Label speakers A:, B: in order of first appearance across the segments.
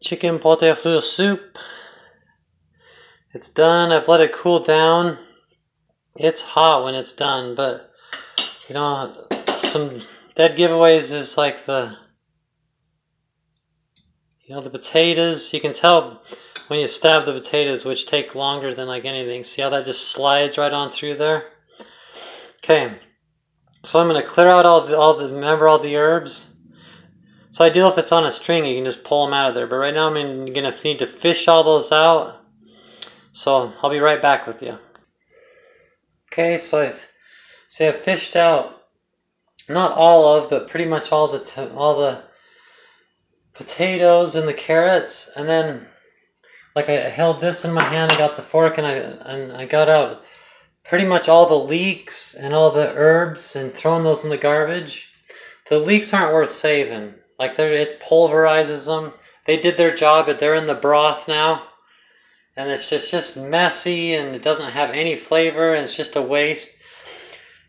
A: Chicken pot au feu soup. It's done. I've let it cool down. It's hot when it's done, but you know, some dead giveaways is like the potatoes. You can tell when you stab the potatoes, which take longer than like anything. See how that just slides right on through there? Okay, so I'm gonna clear out all the herbs. It's ideal if it's on a string, you can just pull them out of there. But right now I'm gonna need to fish all those out. So I'll be right back with you. Okay, so I've fished out not all of, but pretty much all the potatoes and the carrots, and then like I held this in my hand, I got the fork, and I got out pretty much all the leeks and all the herbs and thrown those in the garbage. The leeks aren't worth saving. Like it pulverizes them. They did their job, but they're in the broth now. And it's just messy, and it doesn't have any flavor, and it's just a waste.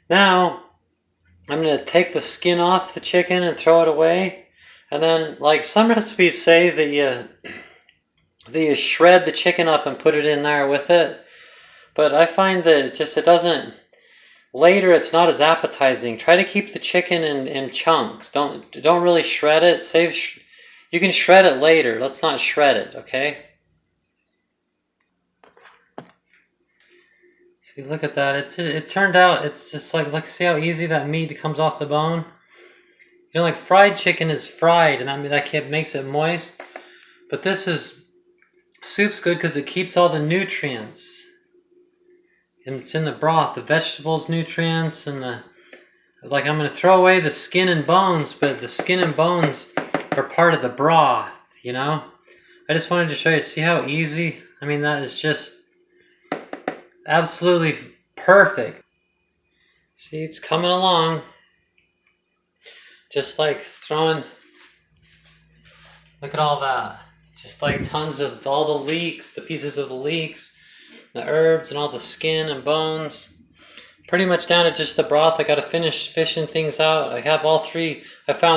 A: Now, I'm going to take the skin off the chicken and throw it away. And then, like some recipes say that you shred the chicken up and put it in there with it. But I find that it doesn't, later it's not as appetizing. Try to keep the chicken in chunks. Don't really shred it. You can shred it later. Let's not shred it, okay? See, look at that. It turned out, it's just like, look, see how easy that meat comes off the bone? You know, like fried chicken is fried, and I mean, that makes it moist. But soup's good because it keeps all the nutrients. And it's in the broth, the vegetables nutrients, and like I'm going to throw away the skin and bones, but the skin and bones are part of the broth, you know? I just wanted to show you, see how easy? I mean, that is just absolutely perfect. See, it's coming along. Just like throwing, look at all that. Just like tons of all the leeks, the pieces of the leeks, the herbs and all the skin and bones. Pretty much down to just the broth. I gotta finish fishing things out. I found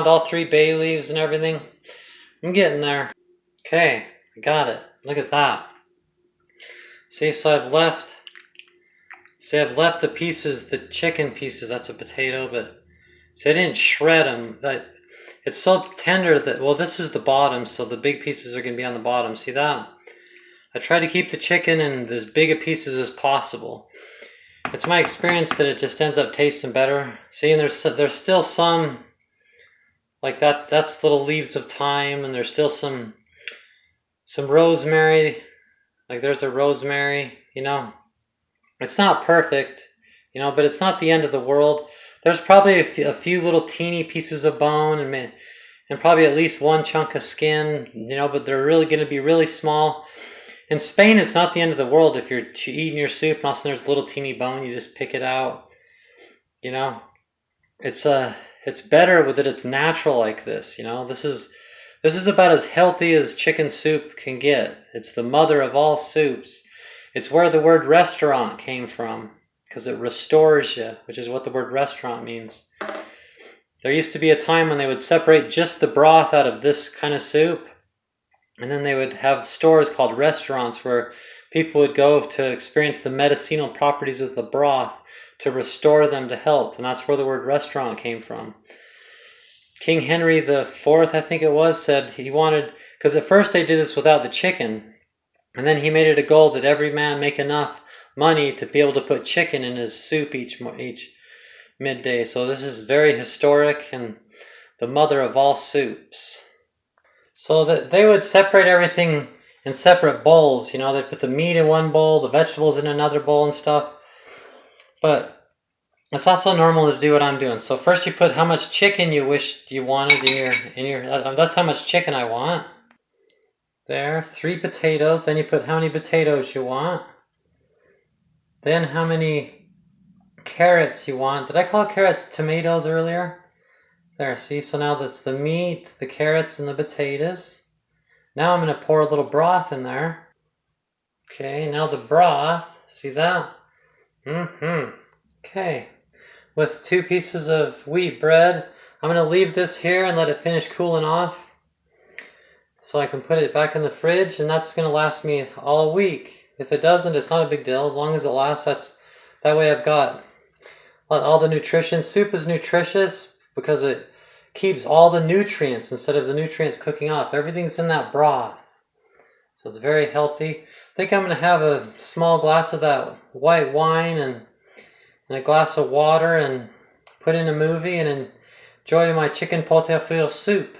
A: all three bay leaves and everything. I'm getting there. Okay, I got it. Look at that. See, so I've left the pieces, the chicken pieces, that's a potato, but see, I didn't shred them. It's so tender that, well, this is the bottom, so the big pieces are going to be on the bottom. See that? I try to keep the chicken in as big a pieces as possible. It's my experience that it just ends up tasting better. See, and there's still some, like that's little leaves of thyme, and there's still some rosemary. Like there's a rosemary, you know. It's not perfect, you know, but it's not the end of the world. There's probably a few little teeny pieces of bone and probably at least one chunk of skin, you know, but they're really going to be really small. In Spain, it's not the end of the world if you're eating your soup and all of a sudden there's a little teeny bone, you just pick it out, you know. It's better with it. It's natural like this, you know. This is about as healthy as chicken soup can get. It's the mother of all soups. It's where the word restaurant came from, because it restores you, which is what the word restaurant means. There used to be a time when they would separate just the broth out of this kind of soup, and then they would have stores called restaurants where people would go to experience the medicinal properties of the broth to restore them to health, and that's where the word restaurant came from. King Henry IV, I think it was, said he wanted, because at first they did this without the chicken, and then he made it a goal that every man make enough money to be able to put chicken in his soup each midday. So this is very historic and the mother of all soups. So that they would separate everything in separate bowls. You know, they'd put the meat in one bowl, the vegetables in another bowl and stuff. But it's also normal to do what I'm doing. So first you put how much chicken you wished you wanted in your that's how much chicken I want. There, 3 potatoes. Then you put how many potatoes you want. Then how many carrots you want. Did I call carrots tomatoes earlier? There, see? So now that's the meat, the carrots, and the potatoes. Now I'm going to pour a little broth in there. Okay, now the broth. See that? Okay. With 2 pieces of wheat bread. I'm going to leave this here and let it finish cooling off. so I can put it back in the fridge, and that's going to last me all week. If it doesn't, it's not a big deal. As long as it lasts, that way I've got all the nutrition. Soup is nutritious because it keeps all the nutrients instead of the nutrients cooking off. Everything's in that broth. So it's very healthy. I think I'm going to have a small glass of that white wine and a glass of water and put in a movie and enjoy my chicken pot au feu soup.